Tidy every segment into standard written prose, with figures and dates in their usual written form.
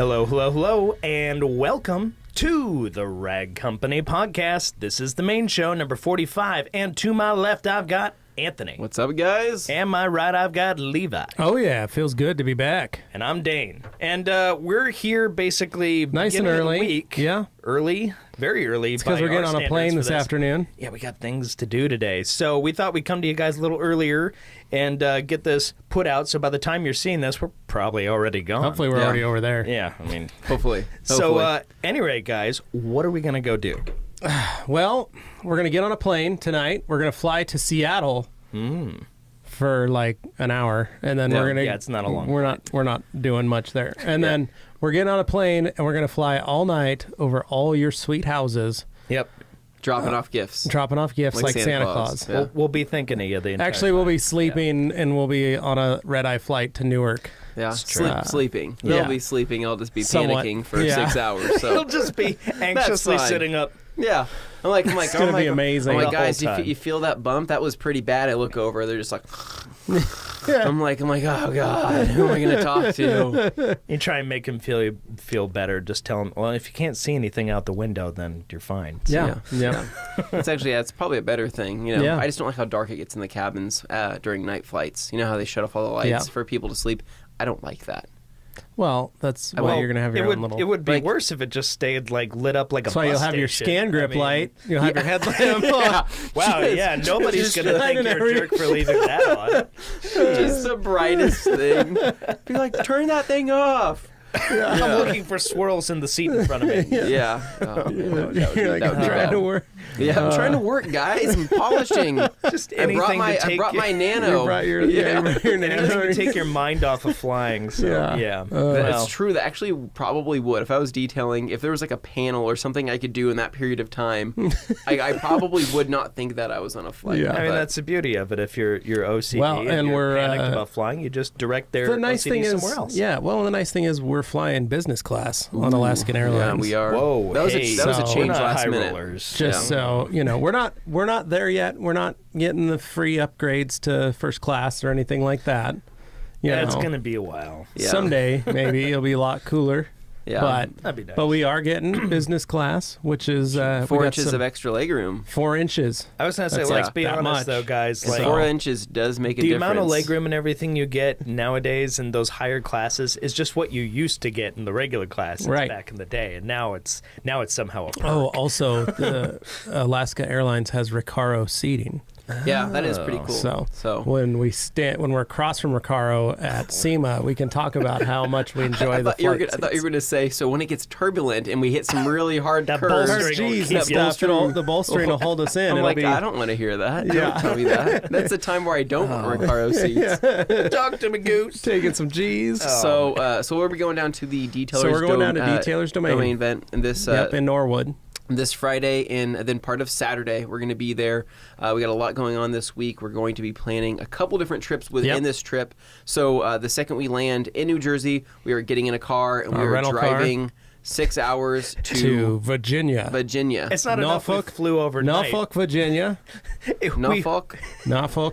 Hello, hello, hello, and welcome to the Rag Company podcast. This is the main show, number 45, and to my left, I've got Anthony. What's up, guys? And my right, I've got Levi. Oh, yeah, it feels good to be back. And I'm Dane. And we're here basically nice and early. Week. Yeah. Early, very early. It's because we're getting on a plane this afternoon. Yeah, we got things to do today. So we thought we'd come to you guys a little earlier and get this put out. So by the time you're seeing this, we're probably already gone. Hopefully we're already over there. Yeah, I mean. Hopefully. So anyway, guys, what are we going to go do? Well, we're going to get on a plane tonight. We're going to fly to Seattle for like an hour, and then we're gonna. Yeah, it's not a long. We're not doing much there, and then we're getting on a plane, and we're gonna fly all night over all your sweet houses. Yep. Dropping off gifts. Dropping off gifts like Santa Claus. Yeah. We'll be thinking of you the entire Actually, we'll be sleeping, and we'll be on a red-eye flight to Newark. Yeah, sleeping. Yeah. They'll be sleeping. I'll just be Somewhat. panicking for 6 hours. So He'll just be anxiously fine. sitting up. yeah, I'm like, It's gonna be amazing. I'm like, the guys, whole time. you feel that bump? That was pretty bad. I look over. They're just like, I'm like, oh god, who am I gonna talk to? You try and make him feel better. Just tell him, well, if you can't see anything out the window, then you're fine. Yeah. It's actually it's probably a better thing. You know, Yeah. I just don't like how dark it gets in the cabins during night flights. You know how they shut off all the lights for people to sleep. I don't like that. Well, that's why you're gonna have your own little. It would be worse if it just stayed lit up like a. That's why you'll have your scan grip light. You'll have your headlamp on. Wow, nobody's gonna think you're a jerk for leaving that on. Just the brightest thing. Be like, turn that thing off. I'm looking for swirls in the seat in front of me. Yeah. Oh, man, You're like, I'm trying to work. Yeah, I'm trying to work, guys. I'm polishing. Just anything I brought my Nano. You brought your Nano. Anything to take your mind off of flying. So yeah. That's true. That actually probably would. If I was detailing, if there was like a panel or something I could do in that period of time, I probably would not think that I was on a flight. Yeah. I mean, that's the beauty of it. If you're OCD and you're panicked about flying, you just direct their OCD somewhere else. Yeah, well, the nice thing is we're flying business class on Alaskan Airlines. Yeah, we are. Whoa, that was a change last minute. Rollers. Just so you know, we're not there yet. We're not getting the free upgrades to first class or anything like that. It's going to be a while. Yeah. Someday, maybe it'll be a lot cooler. Yeah, that'd be nice. But we are getting business class, which is 4 inches of extra legroom. 4 inches. I was going to say, let's be honest, though, guys. Like, 4 inches does make a difference. The amount of legroom and everything you get nowadays in those higher classes is just what you used to get in the regular classes back in the day, and now it's somehow a perk. Oh, also, the Alaska Airlines has Recaro seating. Yeah, that is pretty cool. So when we're across from Recaro at SEMA, we can talk about how much we enjoy the flight. I thought you were going to say, so when it gets turbulent and we hit some really hard curves, the bolstering will hold us in. I'm like, I don't want to hear that. Don't tell me that. That's the time where I don't want Recaro seats. Talk to me, Goose. Taking some G's. So where are we going down to the Detailers? So we're going down to Detailers Domain event in this in Norwood. This Friday and then part of Saturday. We're going to be there. We got a lot going on this week. We're going to be planning a couple different trips within this trip. So the second we land in New Jersey, we are getting in a car and we are driving 6 hours to Virginia. It's not Norfolk, enough we flew overnight. Norfolk, Virginia. Norfolk,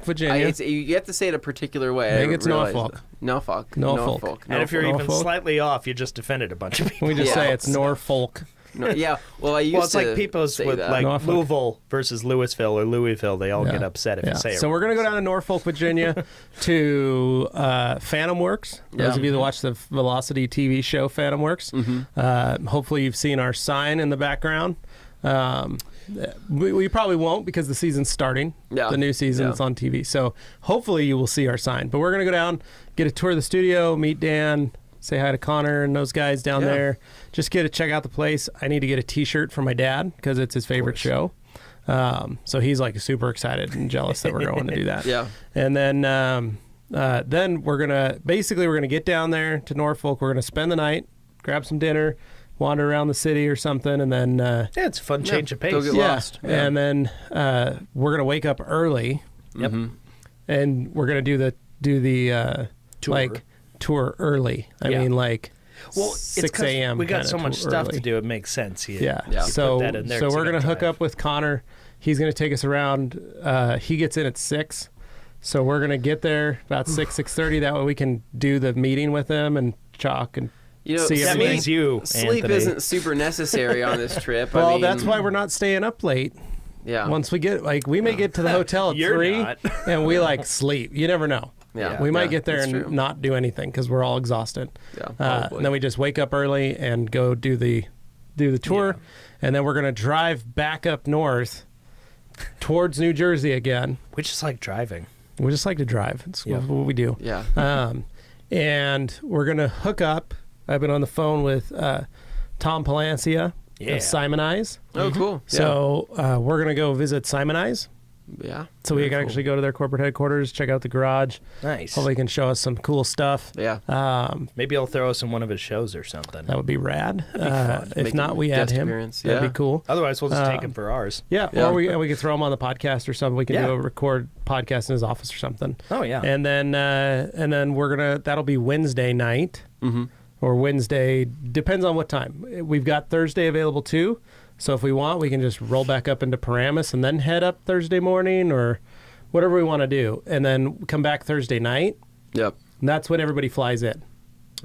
Virginia. You have to say it a particular way. I think it's Norfolk. Norfolk. And if you're even slightly off, you just offended a bunch of people. We just say it's Norfolk. Yeah, well, it's like people's with that. like Norfolk. Louisville versus Louisville or Louisville. They all get upset if you say it. So we're going to go down to Norfolk, Virginia to Phantom Works. Those of you that watch the Velocity TV show Phantom Works, hopefully you've seen our sign in the background. We probably won't because the season's starting. Yeah. The new season's on TV. So hopefully you will see our sign. But we're going to go down, get a tour of the studio, meet Dan, say hi to Connor and those guys down there. Just check out the place. I need to get a T-shirt for my dad because it's his favorite show. So he's like super excited and jealous that we're going to do that. Yeah. And then we're gonna get down there to Norfolk. We're gonna spend the night, grab some dinner, wander around the city or something, and then it's a fun change of pace. Go get lost. Yeah. And then we're gonna wake up early. Yep. And we're gonna do the tour. Tour early. I mean, like, well, 6 a.m. We got so much stuff early to do. It makes sense. So we're gonna hook up with Connor. He's gonna take us around. He gets in at 6, so we're gonna get there about 6:30. That way we can do the meeting with him and chalk and see that everything. means you, Sleep Anthony. isn't super necessary on this trip. Well, I mean, that's why we're not staying up late. Yeah. Once we get, we may get to the hotel at You're 3 not. and we sleep. You never know. Yeah. We might Yeah, get there that's and true. not do anything because we're all exhausted. Yeah, And then we just wake up early and go do the tour, and then we're gonna drive back up north towards New Jersey again. We just like driving. We just like to drive. It's what we do. Yeah. And we're gonna hook up. I've been on the phone with Tompa Lancia of Simon Eyes. Oh, cool. So we're gonna go visit Simon Eyes. Yeah. So we can actually go to their corporate headquarters, check out the garage. Nice. Hopefully, he can show us some cool stuff. Yeah. Maybe he'll throw us in one of his shows or something. That would be rad. If Make not, a we add guest him. appearance. That'd Yeah. be cool. Otherwise, we'll just take him for ours. Yeah, Yeah. or we could throw him on the podcast or something. We can Yeah. do a record podcast in his office or something. Oh, yeah. And then we're gonna. That'll be Wednesday night or Wednesday, depends on what time. We've got Thursday available too. So if we want, we can just roll back up into Paramus and then head up Thursday morning or whatever we want to do, and then come back Thursday night. Yep. And that's when everybody flies in.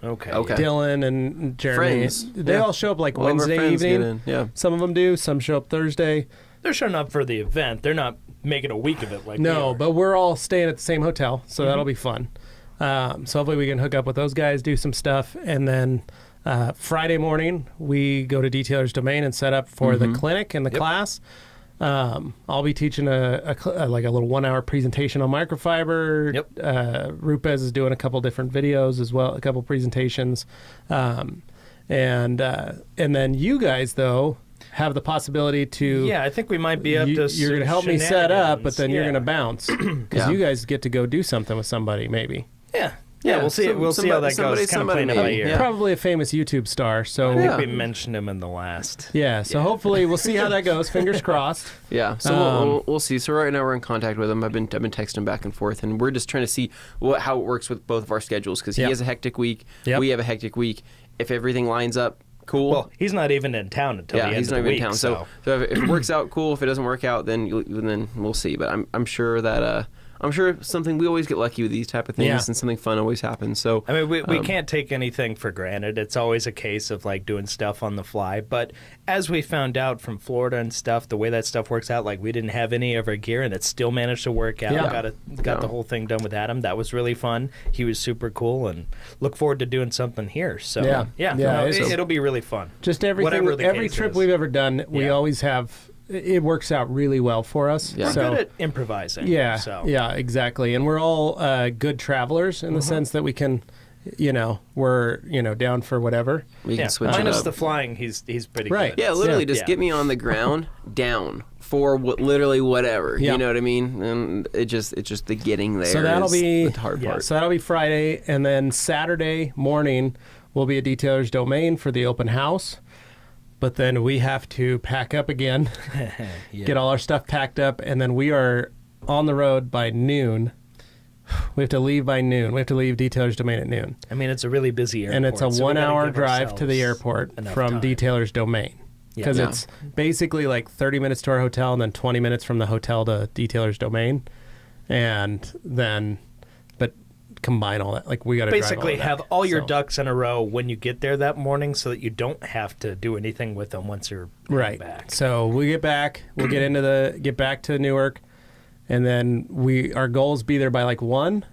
Okay. Okay. Dylan and Jeremy, Friends. they Yeah. all show up All of our Wednesday friends get evening. in. Yeah. Some of them do. Some show up Thursday. They're showing up for the event. They're not making a week of it like we No, are. but we're all staying at the same hotel, so that'll be fun. So hopefully we can hook up with those guys, do some stuff, and then Friday morning we go to Detailer's Domain and set up for the clinic and the class. I'll be teaching a little 1 hour presentation on microfiber. Yep. Rupes is doing a couple different videos as well, a couple presentations, and then you guys though have the possibility to. Yeah, I think we might be up to You're going to help me set up, but then you're going to bounce because Yeah. you guys get to go do something with somebody, maybe. Yeah. Yeah, we'll see. We'll see how that goes. Kind of playing it by maybe. ear. Yeah. Probably a famous YouTube star. So I think Yeah. we mentioned him in the last. so hopefully we'll see how that goes. Fingers crossed. Yeah, so we'll see. So right now we're in contact with him. I've been texting him back and forth, and we're just trying to see how it works with both of our schedules because he Yep. has a hectic week. Yep. We have a hectic week. If everything lines up, cool. Well, he's not even in town until the end he's of not the even week. in town. So if it works out, cool. If it doesn't work out, then we'll see. But I'm sure that I'm sure something we always get lucky with these type of things, Yeah. and something fun always happens. So I mean, we can't take anything for granted. It's always a case of doing stuff on the fly. But as we found out from Florida and stuff, the way that stuff works out, we didn't have any of our gear, and it still managed to work out. Yeah. Got the whole thing done with Adam. That was really fun. He was super cool, and look forward to doing something here. So it'll be really fun. Just everything. Whatever the Every case trip is. we've ever done, we Yeah. always have. It works out really well for us. Yeah. We're So, good at improvising. yeah, So. yeah, exactly. And we're all good travelers in the sense that we can, we're down for whatever. we can Yeah. switch it Minus up. the flying, he's pretty Right. good. Yeah, literally, just Yeah. get me on the ground, down for literally whatever. Yeah. You know what I mean? And it's just the getting there. So that'll is be the hard part. So that'll be Friday, and then Saturday morning will be a Detailer's Domain for the open house. But then we have to pack up again, get all our stuff packed up, and then we are on the road by noon. We have to leave by noon. We have to leave Detailer's Domain at noon. I mean, it's a really busy airport. And it's a so we 1 gotta hour give drive to the ourselves airport enough from time. Detailer's Domain. Because Yeah. it's basically 30 minutes to our hotel and then 20 minutes from the hotel to Detailer's Domain. But combine all that. We got to Basically, have all your So- ducks in a row when you get there that morning, so that you don't have to do anything with them once you're Right. back. So we get back, we'll get back to Newark, and then our goals be there by 1,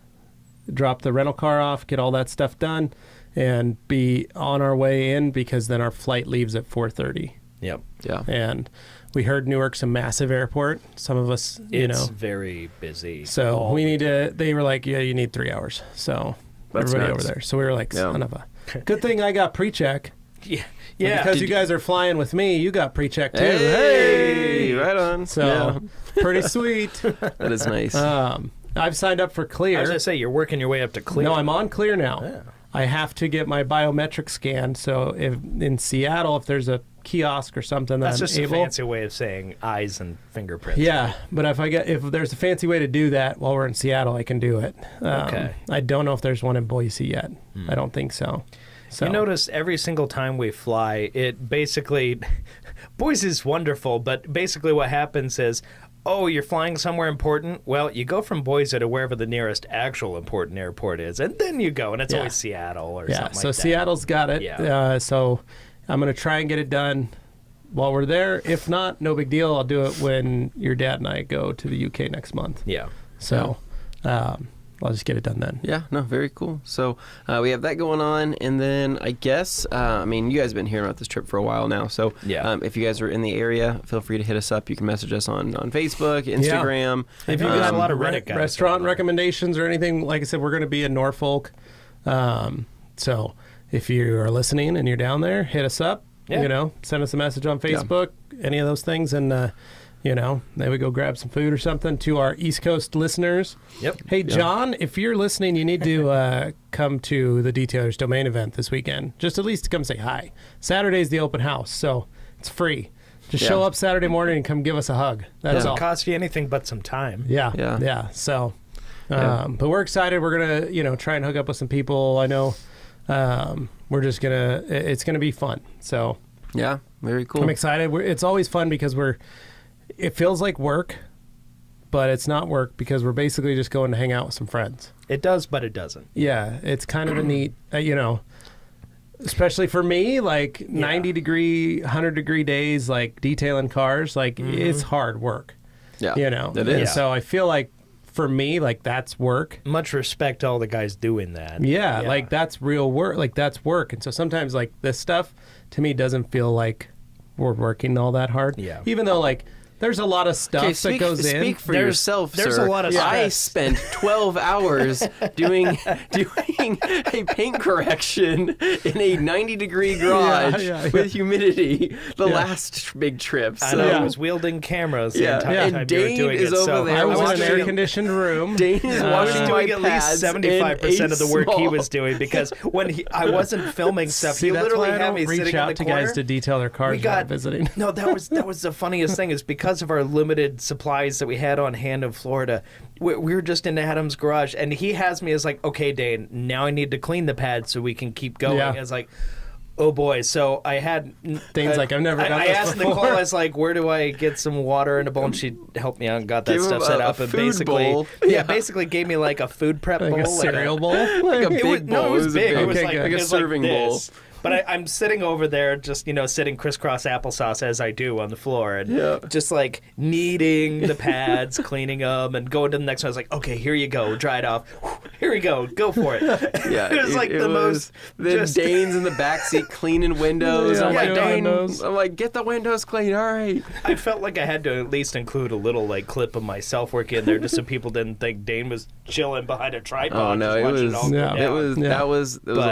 drop the rental car off, get all that stuff done, and be on our way in because then our flight leaves at 4:30. Yep. Yeah. And we heard Newark's a massive airport. Some of us, It's very busy. So all we the need to. They were like, "Yeah, you need 3 hours." So That's everybody nuts. over there. So we were like, Yeah. "Son of a." Good thing I got pre-check. Yeah. And Yeah. because you guys are flying with me, you got pre-check too. Hey, right on. So pretty sweet. That is nice. I've signed up for I Clear. was going to say, you're working your way up to clear. No, I'm on Clear now. Yeah. I have to get my biometric scanned. So if in Seattle, if there's a kiosk or something that That's I'm just able. a fancy way of saying eyes and fingerprints. Yeah, but if there's a fancy way to do that while we're in Seattle, I can do it. Okay. I don't know if there's one in Boise yet. I don't think so. So You notice every single time we fly, it basically, Boise's wonderful, but basically what happens is oh, you're flying somewhere important? Well, you go from Boise to wherever the nearest actual important airport is, and then you go, and it's always Seattle or something like that. So Seattle's got it. Yeah. So I'm going to try and get it done while we're there. If not, no big deal. I'll do it when your dad and I go to the UK next month. Yeah. So I'll just get it done then. Yeah, no, very cool. So we have that going on, and then I guess, I mean, you guys have been hearing about this trip for a while now, so if you guys are in the area, feel free to hit us up. You can message us on Facebook, Instagram. Yeah. If you've got a lot of Reddit guys. Restaurant recommendations or anything, like I said, we're going to be in Norfolk. So if you are listening and you're down there, hit us up. Yeah. Send us a message on Facebook, any of those things, and maybe go grab some food or something. To our East Coast listeners. Yep. Hey, John, if you're listening, you need to come to the Detailers Domain event this weekend. Just at least come say hi. Saturday's the open house, so it's free. Just show up Saturday morning and come give us a hug. That's all. Doesn't cost you anything but some time. Yeah. So, but we're excited. We're gonna, try and hook up with some people. I know. We're just gonna. It's gonna be fun. So. Yeah. Very cool. I'm excited. It's always fun because it feels like work, but it's not work because we're basically just going to hang out with some friends. It does, but it doesn't. Yeah, it's kind of a neat, especially for me, like 90 degree, 100 degree days, like detailing cars, like it's hard work. Yeah, it is. Yeah. So I feel like for me, like that's work. Much respect to all the guys doing that. Yeah, like that's real work. Like that's work. And so sometimes like this stuff to me doesn't feel like we're working all that hard. Yeah. Even though like there's a lot of stuff that goes in. Speak for yourself, there's sir. a lot of I stress. spent 12 hours doing a paint correction in a 90-degree garage with humidity the last big trip. So. I know, I was wielding cameras the entire time and you were Dane doing is it. over So there. I was in an watching- air-conditioned room. Dane is I was watching doing my at least pads 75% of the work he small- was doing because when I wasn't filming stuff, See, he that's literally why I had don't me reach sitting out in the to corner. guys to detail their cars while visiting. No, that was the funniest thing is because of our limited supplies that we had on hand in Florida. We were just in Adam's garage, and he has me as like, okay, Dane, now I need to clean the pad so we can keep going. Yeah. I was like, oh boy. So I had Dane's like, I've never done I this asked before. Nicole, I was like, where do I get some water in a bowl? And she helped me out and got that Give stuff him set a up, and food basically, bowl. basically gave me like a food prep Like bowl, a cereal bowl? Like a It big was, bowl. no, it was big. It was Okay, like, good. Like it a was serving like bowl. this. But I'm sitting over there, just sitting crisscross applesauce as I do on the floor, and just like kneading the pads, cleaning them, and going to the next one. I was like, okay, here you go, dry it off. Here we go, go for it. Yeah, it was like the most. Then just- Dane's in the backseat cleaning windows. Yeah, I'm like, doing Dane, windows. I'm like, get the windows clean. All right. I felt like I had to at least include a little like clip of myself working in there, just so people didn't think Dane was chilling behind a tripod. Oh no, just it watching was, all go Yeah. down. it was Yeah.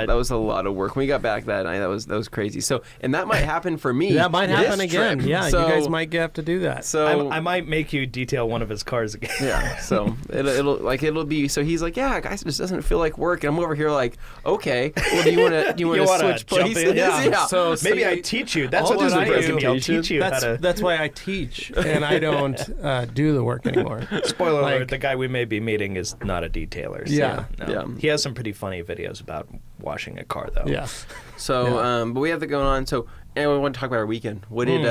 that was a lot of work. When we got back that night, that was crazy. So, and that might happen for me. That might happen this again. trip. Yeah, So- you guys might have to do that. So I might make you detail one of his cars again. yeah, so it'll be. So he's like, yeah, guys, this doesn't feel like work. And I'm over here like, okay, well, do you want to You wanna switch jump in? places? Yeah. So Maybe see, I teach you. That's all what this that I is do- going to be. I'll teach you how to. That's why I teach, and I don't do the work anymore. Spoiler like- alert: the guy we may be meeting is not a detailer. So, Yeah. no. Yeah. He has some pretty funny videos about washing a car, though. Yeah. So, but we have that going on. So, and we want to talk about our weekend. What did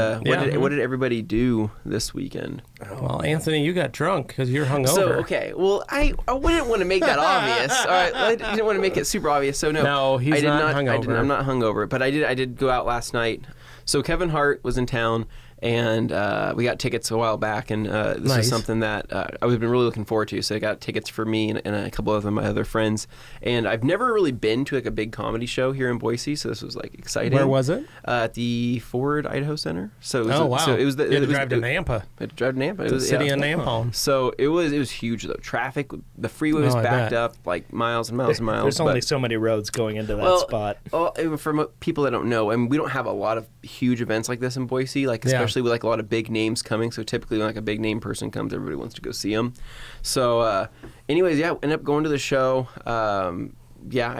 what did everybody do this weekend? Well, Anthony, you got drunk because you're hungover. So, okay, well, I wouldn't want to make that obvious. All right, I didn't want to make it super obvious. So No, he's I did not hungover. I'm not hungover, but I did go out last night. So Kevin Hart was in town, and we got tickets a while back, and this Nice. is something that I've been really looking forward to. So I got tickets for me and a couple of my other friends, and I've never really been to like a big comedy show here in Boise, so this was like exciting. Where was it? At the Ford Idaho Center. So it was Oh wow! So it was the you had it to was, drive to Nampa, I had to drive to Nampa. It the was, city yeah. of Nampa. So it was huge though. Traffic, the freeway was Oh, I backed bet. up like miles and miles and miles. There's only but- so many roads going into that spot. For people that don't know, and we don't have a lot of huge events like this in Boise, like especially with like a lot of big names coming. So typically, when like a big name person comes, everybody wants to go see them. So, anyways, yeah, ended up going to the show. Yeah,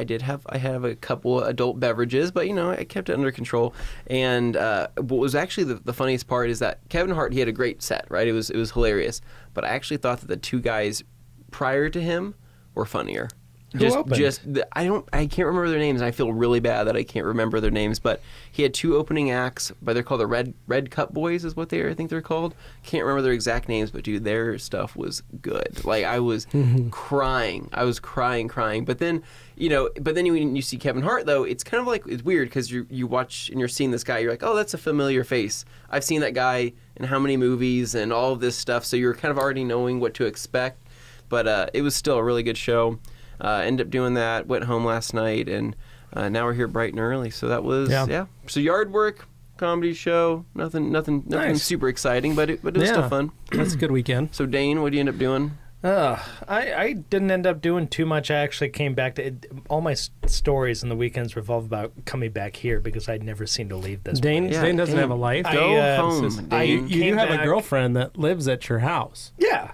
I have a couple adult beverages, but I kept it under control. And what was actually the funniest part is that Kevin Hart, he had a great set, right? It was hilarious. But I actually thought that the two guys prior to him were funnier. Who opened? I can't remember their names. And I feel really bad that I can't remember their names. But he had 2 opening acts, but they're called the Red Cup Boys, is what I think they're called. Can't remember their exact names, but dude, their stuff was good. Like I was crying. I was crying. But then, when you see Kevin Hart though, it's kind of like it's weird because you watch and you're seeing this guy. You're like, oh, that's a familiar face. I've seen that guy in how many movies and all of this stuff. So you're kind of already knowing what to expect. But it was still a really good show. Ended up doing that, went home last night, and now we're here bright and early. So that was, So yard work, comedy show, nothing Nice. super exciting, but it was still fun. That's a good weekend. So Dane, what did you end up doing? I didn't end up doing too much. I actually came back to it. All my stories and the weekends revolve about coming back here because I'd never seem to leave this Dane place. doesn't have a life. Go home, Dane. You have back- a girlfriend that lives at your house. Yeah.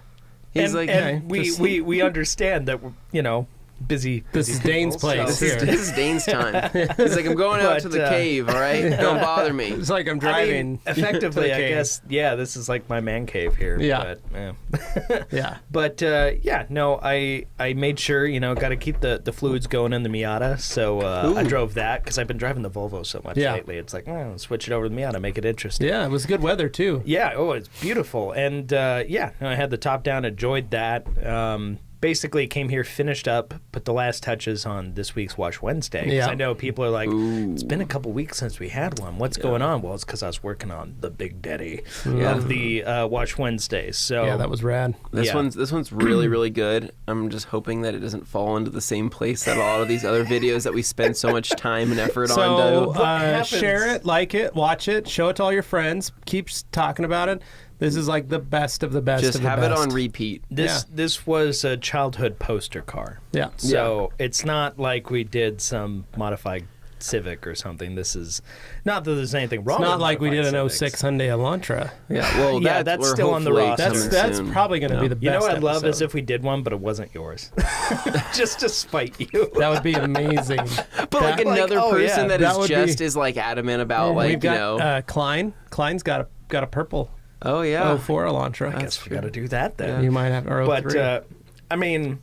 He's and we understand that we're, busy. This is people, Dane's place. so- Here. This is Dane's time. He's like, I'm going out to the cave, all right? Don't bother me. It's like I'm driving. Effectively, to the I cave. guess, this is like my man cave here. Yeah. But, Yeah. But I made sure, got to keep the fluids going in the Miata. So I drove that because I've been driving the Volvo so much lately. It's like, switch it over to the Miata, make it interesting. Yeah, it was good weather too. Yeah, it's beautiful. And I had the top down, enjoyed that. Basically came here, finished up, put the last touches on this week's Wash Wednesday. 'Cause I know people are like, it's been a couple weeks since we had one. What's going on? Well, it's because I was working on the Big Daddy of the Wash Wednesdays. So Yeah, that was rad. This one's really, really good. I'm just hoping that it doesn't fall into the same place that a lot of these other videos that we spend so much time and effort on do. happens- Share it, like it, watch it, show it to all your friends. Keep talking about it. This is like the best of the best Just of the have best. it on repeat. This was a childhood poster car. Yeah. So it's not like we did some modified Civic or something. This is not that there's anything wrong. It's not with like we did an modified 06 Civics. Hyundai Elantra. Yeah, well, that's we're still on the hopefully roster. coming That's soon. probably going to be the best. You know what I'd love is episode. if we did one, but it wasn't yours. Just to spite you. That would be amazing. But like That- another oh, person yeah, that that is would just be- is like adamant about We've got you know. Klein. Klein's got a purple Oh yeah. 04 Elantra. I guess we got to do that then. You might have or 03. But I mean,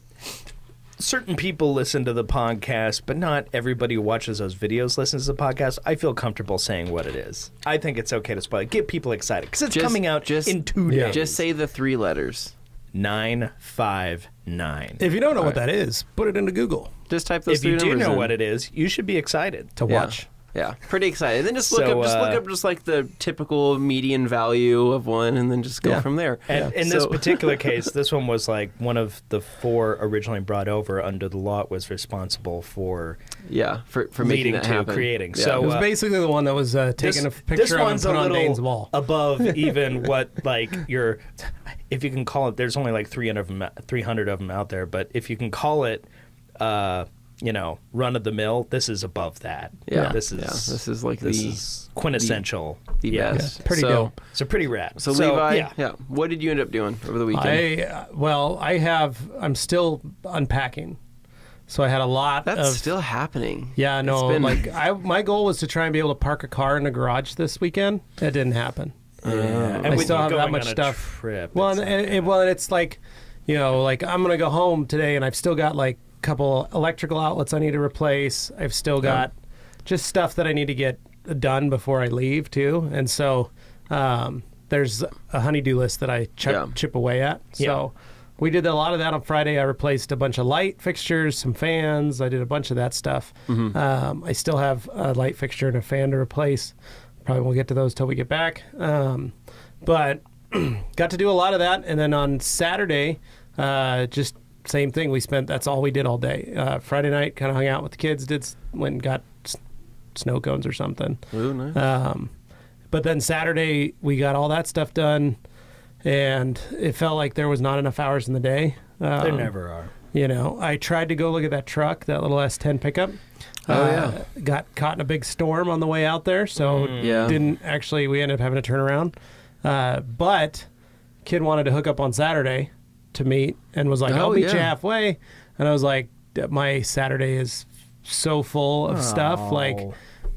certain people listen to the podcast, but not everybody who watches those videos listens to the podcast. I feel comfortable saying what it is. I think it's okay to spoil it. Get people excited because it's coming out in 2 days. Just say the 3 letters. 959. If you don't know what that is, put it into Google Just type those If you 3 do numbers know in. what it is, you should be excited. to watch. Yeah, pretty excited. Then just look So, up just like the typical median value of one, and then just go from there. And in this particular case, this one was like one of the 4 originally brought over under the law. It was responsible for for making leading that to happen. creating. Yeah. So It was basically the one that was taking a this picture of and one's put a on little Dane's wall. above even what like your, if you can call it. There's only like 300 of them out there, but if you can call it, run of the mill, this is above that. Yeah. this is like this the is quintessential. the best. Pretty so, dope. So pretty rad. So Levi, yeah. what did you end up doing over the weekend? I'm still unpacking. So I had a lot That's of still happening. Yeah, no, It's been- my goal was to try and be able to park a car in the garage this weekend. That didn't happen. And I with still you have that going much on a stuff. Trip, Well, it's and it's like, like I'm gonna go home today, and I've still got like a couple electrical outlets I need to replace. I've still got just stuff that I need to get done before I leave too, and so there's a honey-do list that I chip away at. So we did a lot of that on Friday. I replaced a bunch of light fixtures, some fans. I did a bunch of that stuff. I still have a light fixture and a fan to replace. Probably won't get to those till we get back. But got to do a lot of that. And then on Saturday, just same thing. That's all we did all day. Friday night, kind of hung out with the kids, went and got snow cones or something. Ooh, nice. But then Saturday, we got all that stuff done. And it felt like there was not enough hours in the day. there never are. I tried to go look at that truck, that little S10 pickup. Got caught in a big storm on the way out there, so we ended up having to turn around. But kid wanted to hook up on Saturday to meet and was like, I'll meet you halfway. And I was like, my Saturday is so full of stuff. Like,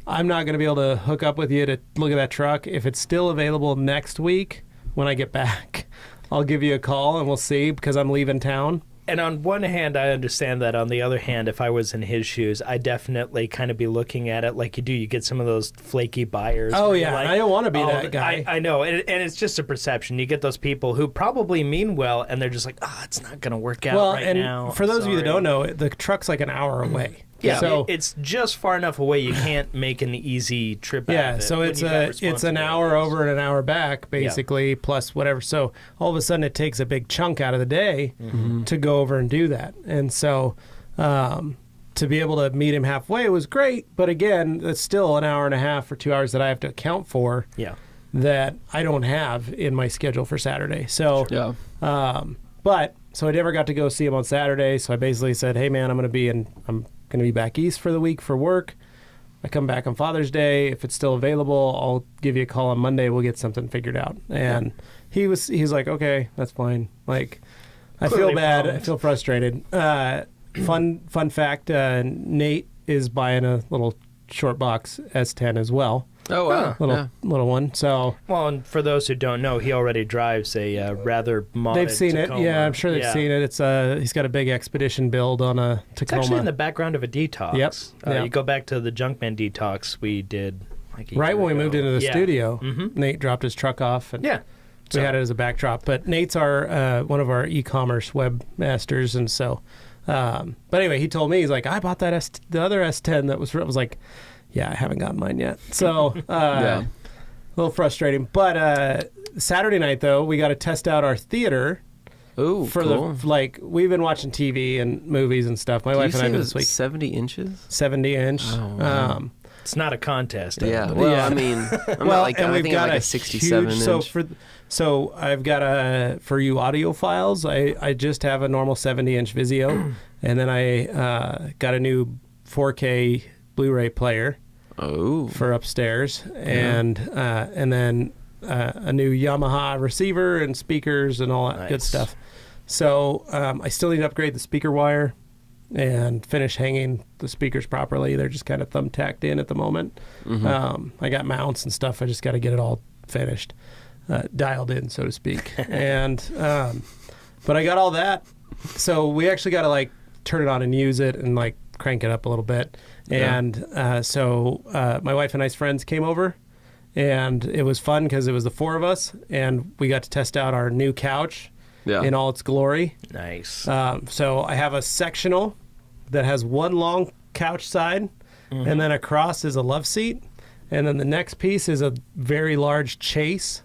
I'm not going to be able to hook up with you to look at that truck. If it's still available next week when I get back, I'll give you a call and we'll see, because I'm leaving town. And on one hand, I understand that. On the other hand, if I was in his shoes, I definitely kind of be looking at it like you do. You get some of those flaky buyers. Oh, yeah. Like, I don't want to be that guy. I know. And it's just a perception. You get those people who probably mean well, and they're just like, it's not going to work out now. For those of you that don't know, the truck's like an hour away. Yeah, so it's just far enough away you can't make an easy trip out of it. So it's an hour over and an hour back, basically, plus whatever. So all of a sudden it takes a big chunk out of the day to go over and do that. And so to be able to meet him halfway was great, but again, it's still an hour and a half or 2 hours that I have to account for that I don't have in my schedule for Saturday. So, so I never got to go see him on Saturday, so I basically said, hey man, I'm going to be back east for the week for work. I come back on Father's Day. If it's still available, I'll give you a call on Monday. We'll get something figured out. And he's like, okay, that's fine. Like, I feel bad. I feel frustrated. Fun fact, Nate is buying a little short box S10 as well. Oh, wow. Little one. So, well, and for those who don't know, he already drives a rather modded they've seen Tacoma. it. Yeah, I'm sure they've seen it. It's he's got a big expedition build on a Tacoma. It's actually in the background of a detox. Yep. You go back to the Junkman detox we did right when we moved into the studio. Nate dropped his truck off, and we had it as a backdrop. But Nate's our one of our e-commerce webmasters, and so. But anyway, he told me, he's like, I bought that the other S10 that was like. Yeah, I haven't gotten mine yet. So, a little frustrating. But Saturday night, though, we got to test out our theater. Ooh, cool. We've been watching TV and movies and stuff. My wife and I did this week. 70 inches? 70 inch. Oh, wow. It's not a contest. Yeah. Well, I mean, I'm not like, I think I'm like a 67 inch. So I've got for you audiophiles, I just have a normal 70-inch Vizio. And then I got a new 4K Blu-ray player. For upstairs, and then a new Yamaha receiver and speakers and all that good stuff. So I still need to upgrade the speaker wire and finish hanging the speakers properly. They're just kind of thumbtacked in at the moment. I got mounts and stuff. I just got to get it all finished, dialed in, so to speak. And but I got all that. So we actually got to like turn it on and use it and like crank it up a little bit. And so my wife and I's friends came over, and it was fun because it was the four of us, and we got to test out our new couch in all its glory. Nice. So I have a sectional that has one long couch side, and then across is a love seat, and then the next piece is a very large chase.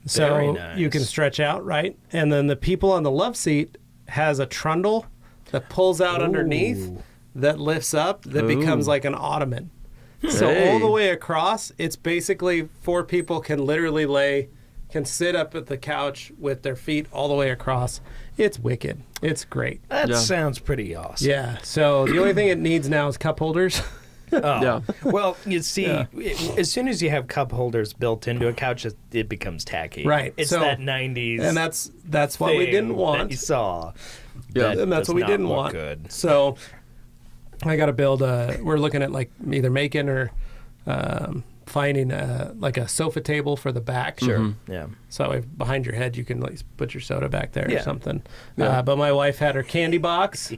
So you can stretch out, right? And then the people on the love seat has a trundle that pulls out underneath. That lifts up, that becomes like an ottoman. So all the way across, it's basically four people can literally can sit up at the couch with their feet all the way across. It's wicked. It's great. That sounds pretty awesome. Yeah. So the only thing it needs now is cup holders. Well, you see, as soon as you have cup holders built into a couch, it becomes tacky. Right. It's that 90s. And that's what we didn't want. That you saw. Yeah. And that's what we didn't want. Good. So I got to build we're looking at like either making or finding like a sofa table for the back. Sure. Yeah. So behind your head, you can like put your soda back there or something. But my wife had her candy box.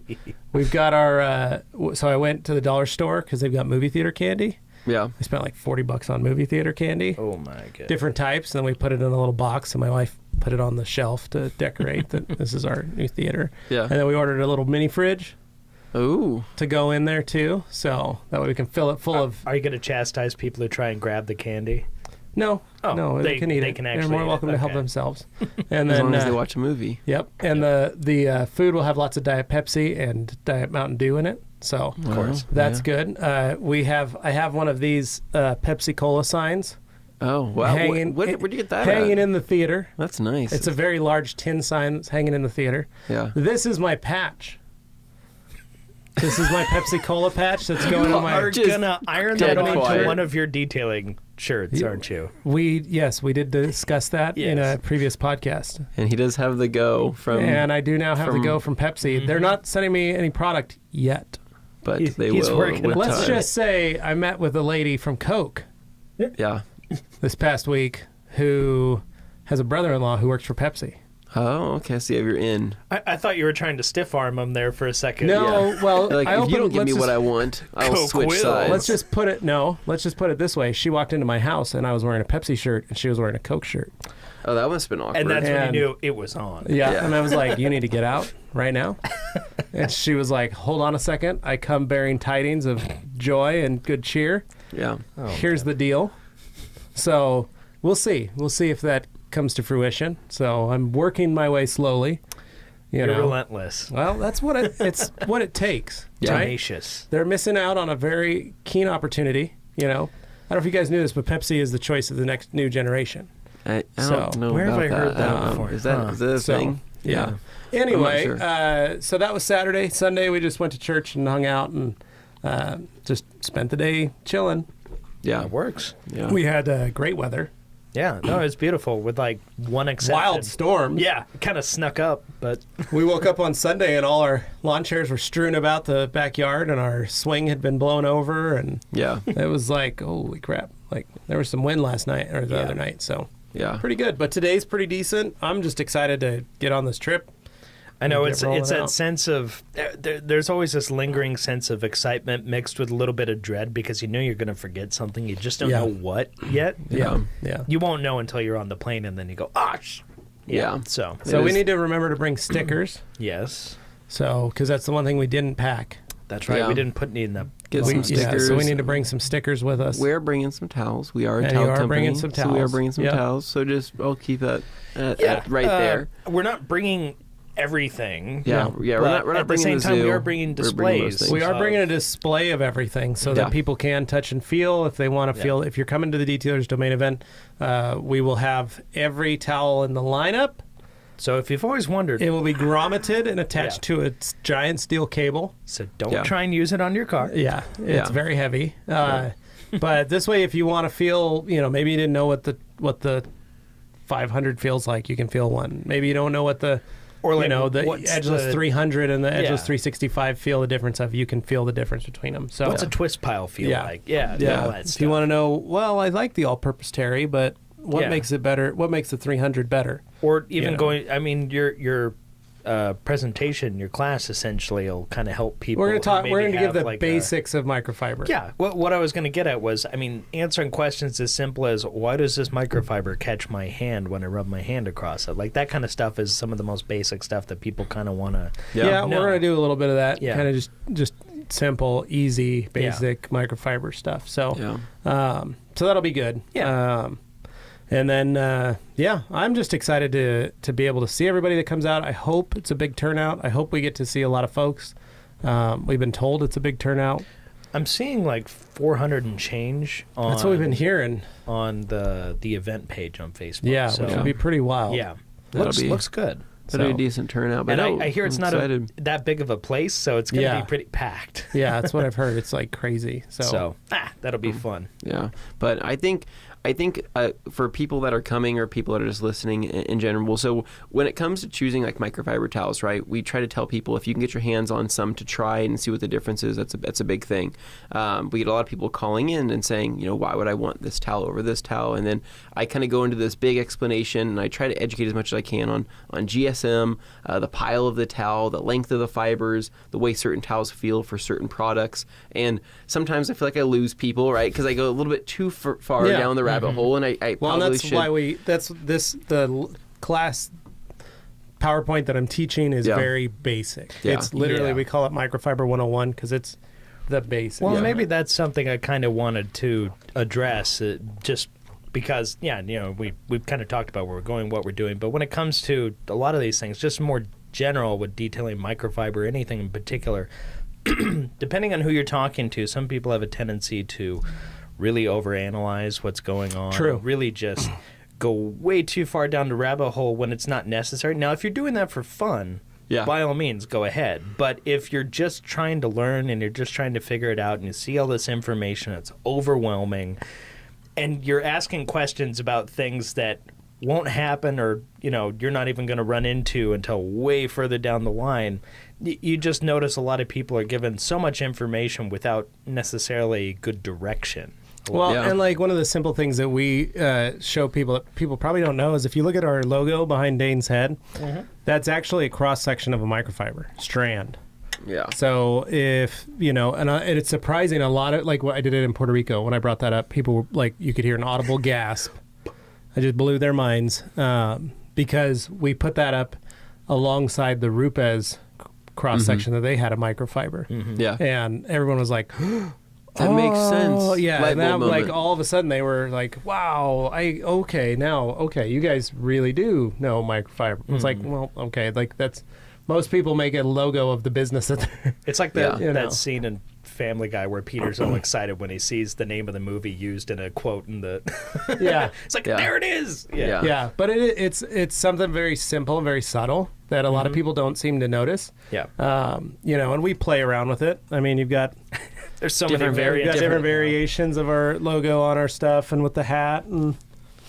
We've got our, so I went to the dollar store because they've got movie theater candy. Yeah. I spent like $40 on movie theater candy. Oh my god. Different types. And then we put it in a little box, and my wife put it on the shelf to decorate that this is our new theater. Yeah. And then we ordered a little mini fridge. Ooh. To go in there too, so that way we can fill it full of. Are you going to chastise people who try and grab the candy? No, no, they can eat it. They're more welcome to help themselves. And as then long as they watch a movie. Yep, and the food will have lots of Diet Pepsi and Diet Mountain Dew in it. So of course, that's good. I have one of these Pepsi Cola signs. Oh wow! Where'd you get that? Hanging in the theater. That's nice. It's a very large tin sign that's hanging in the theater. Yeah. This is my patch. This is my Pepsi Cola patch that's going on my... You're going to iron that onto one of your detailing shirts, aren't you? We did discuss that in a previous podcast. And he does have the go from... And I do now have the go from Pepsi. Mm-hmm. They're not sending me any product yet. But they will. Let's just say I met with a lady from Coke. Yeah. This past week who has a brother-in-law who works for Pepsi. Oh, okay. So you're in. I thought you were trying to stiff arm him there for a second. No, well, Like, I if you don't give me what I want, I'll switch will. sides. let's just put it this way. She walked into my house and I was wearing a Pepsi shirt and she was wearing a Coke shirt. Oh, that must have been awkward. And that's when And- you knew it was on. Yeah. And I was like, you need to get out right now. And she was like, hold on a second. I come bearing tidings of joy and good cheer. Yeah. Oh, Here's the deal. So we'll see. We'll see if that comes to fruition. So I'm working my way slowly. You're know. relentless. Well, that's what it's what it takes. Yeah. Right? Tenacious. They're missing out on a very keen opportunity. I don't know if you guys knew this, but Pepsi is the choice of the next new generation. I don't know where have about I heard that before? Is that a So, thing? Yeah. I'm Anyway, not so that was Saturday. Sunday, we just went to church and hung out and just spent the day chilling. Yeah. It works. Yeah. We had great weather. Yeah, no, it's beautiful with like one exception. Wild storms. Yeah, it kind of snuck up, but We woke up on Sunday and all our lawn chairs were strewn about the backyard and our swing had been blown over and Yeah. it was like, holy crap. Like there was some wind last night or the other night, so Yeah. pretty good. But today's pretty decent. I'm just excited to get on this trip. I know Get it's rolling that out. sense of there's always this lingering sense of excitement mixed with a little bit of dread because you know you're going to forget something. You just don't Yeah. know what yet. Yeah. Yeah. You won't know until you're on the plane and then you go, Yeah. So, So It we is- need to remember to bring stickers. yes, So, because that's the one thing we didn't pack. that's right. Yeah. We didn't put any in the Get We- some yeah, stickers. so we need to bring some stickers with us. We're bringing some towels. We are a And towel you are company. bringing some So we are towels. bringing some Yeah. towels. So I'll keep that right there. We're not bringing everything. Yeah. No. Yeah. But We're not at the bringing same the time, we zoo. are bringing We're bringing those displays. things. We are So- bringing a display of everything so Yeah. that people can touch and feel if they want to feel. If you're coming to the Detailers Domain event, we will have every towel in the lineup. So if you've always wondered, It will be grommeted and attached to a giant steel cable. so don't Yeah. try and use it on your car. Yeah, it's Yeah. very heavy. But this way, if you want to feel, maybe you didn't know what the 500 feels like, you can feel one. Maybe you don't know what the Or like the what's Edgeless the- 300 and the Edgeless Yeah. 365 feel the difference of. You can feel the difference between them. So What's a twist pile feel Yeah. like? Yeah, yeah, all that if stuff. you want to know, well, I like the all-purpose Terry, but what Yeah. makes it better? What makes the 300 better? Or even know. going, I mean, your presentation, your class essentially will kind of help people. We're going to talk. who We're maybe going to give have, the like, basics of microfiber. Yeah, what I was going to get at was, I mean, answering questions as simple as, why does this microfiber catch my hand when I rub my hand across it? Like, that kind of stuff is some of the most basic stuff that people kind of want to. Yeah, No. we're going to do a little bit of that. Yeah. Kind of just simple, easy, basic microfiber stuff. So, Yeah. so that'll be good. Yeah. And then, I'm just excited to be able to see everybody that comes out. I hope it's a big turnout. I hope we get to see a lot of folks. We've been told it's a big turnout. I'm seeing like 400 and change on, That's what we've been hearing. on the event page on Facebook. Yeah, so, which would be pretty wild. yeah. That'll Looks good. That'll be So- a decent turnout. But And I hear it's I'm not excited. that big of a place, so it's going to Yeah. be pretty packed. Yeah, that's what I've heard. It's like crazy. So that'll be fun. Yeah, but I think for people that are coming or people that are just listening in general, so when it comes to choosing like microfiber towels, right, we try to tell people if you can get your hands on some to try and see what the difference is, that's a big thing. We get a lot of people calling in and saying, why would I want this towel over this towel? And then I kind of go into this big explanation and I try to educate as much as I can on GSM, the pile of the towel, the length of the fibers, the way certain towels feel for certain products. And sometimes I feel like I lose people, right, because I go a little bit too far Yeah. down the rabbit hole, and I Well, probably and that's should. why the class PowerPoint that I'm teaching is Yeah. very basic. Yeah. It's literally, Yeah. we call it Microfiber 101 because it's the basic. Well, Yeah. maybe that's something I kind of wanted to address, just because, we've kind of talked about where we're going, what we're doing. But when it comes to a lot of these things, just more general with detailing microfiber, anything in particular, depending on who you're talking to, some people have a tendency to really overanalyze what's going on. True. Really just go way too far down the rabbit hole when it's not necessary. Now, if you're doing that for fun, Yeah. by all means, go ahead. But if you're just trying to learn and you're just trying to figure it out and you see all this information, it's overwhelming, and you're asking questions about things that won't happen or, you're not even going to run into until way further down the line, you just notice a lot of people are given so much information without necessarily good direction. Well, and like one of the simple things that we show people that people probably don't know is if you look at our logo behind Dane's head, that's actually a cross section of a microfiber strand. Yeah. So if, and it's surprising, a lot of, like what I did it in Puerto Rico, when I brought that up, people were like, you could hear an audible gasp. I just blew their minds because we put that up alongside the Rupes cross section that they had a microfiber. Yeah. And everyone was like, that makes sense. Yeah. Light And that, bulb like moment. all of a sudden they were like, wow, you guys really do know microfiber. It's like, well, okay, like that's, most people make a logo of the business that they're... It's like that scene in Family Guy where Peter's all excited when he sees the name of the movie used in a quote in the... It's like, there it is! Yeah, but it's something very simple and very subtle that a lot of people don't seem to notice. Yeah. And we play around with it. I mean, you've got... There's so many variants. Different variations of our logo on our stuff and with the hat and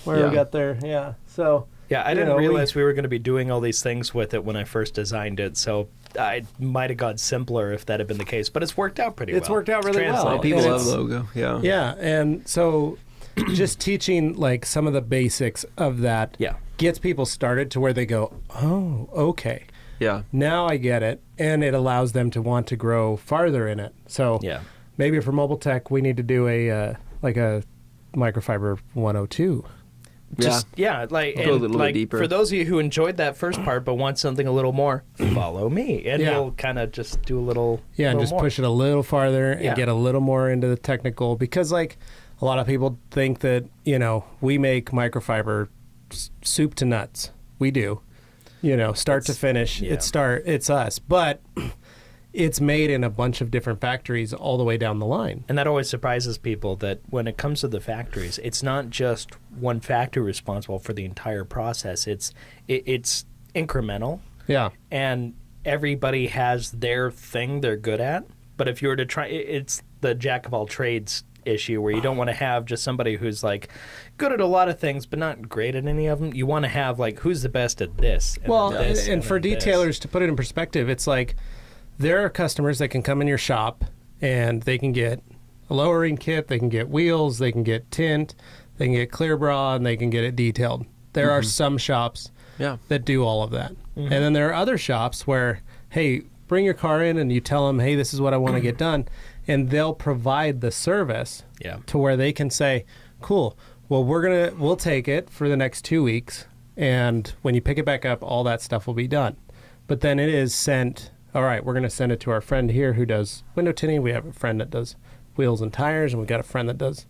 where we got there. Yeah, so... Yeah, I didn't realize we were going to be doing all these things with it when I first designed it, so I might have gone simpler if that had been the case. But it's worked out pretty well. It's worked out really well. People love logo, yeah. Yeah, and so just teaching like some of the basics of that gets people started to where they go, oh, okay. Yeah. Now I get it, and it allows them to want to grow farther in it. So maybe for mobile tech, we need to do a microfiber 102. Just like deeper. For those of you who enjoyed that first part but want something a little more, follow me, and we'll kind of just do a little and just more. Push it a little farther and get a little more into the technical, because like a lot of people think that we make microfiber soup to nuts. We do, start to finish. It's us, but it's made in a bunch of different factories all the way down the line. And that always surprises people that when it comes to the factories, it's not just one factory responsible for the entire process. It's incremental. Yeah. And everybody has their thing they're good at. But if you were to try, it's the jack of all trades issue where you don't want to have just somebody who's like good at a lot of things but not great at any of them. You want to have like who's the best at this. And for detailers, to put it in perspective, it's like, there are customers that can come in your shop and they can get a lowering kit, they can get wheels, they can get tint, they can get clear bra, and they can get it detailed. There are some shops that do all of that. And then there are other shops where, hey, bring your car in and you tell them, hey, this is what I want to get done. And they'll provide the service to where they can say, cool, well, we'll take it for the next 2 weeks. And when you pick it back up, all that stuff will be done. But then it is sent... All right, we're going to send it to our friend here who does window tinting. We have a friend that does wheels and tires, and we've got a friend that does,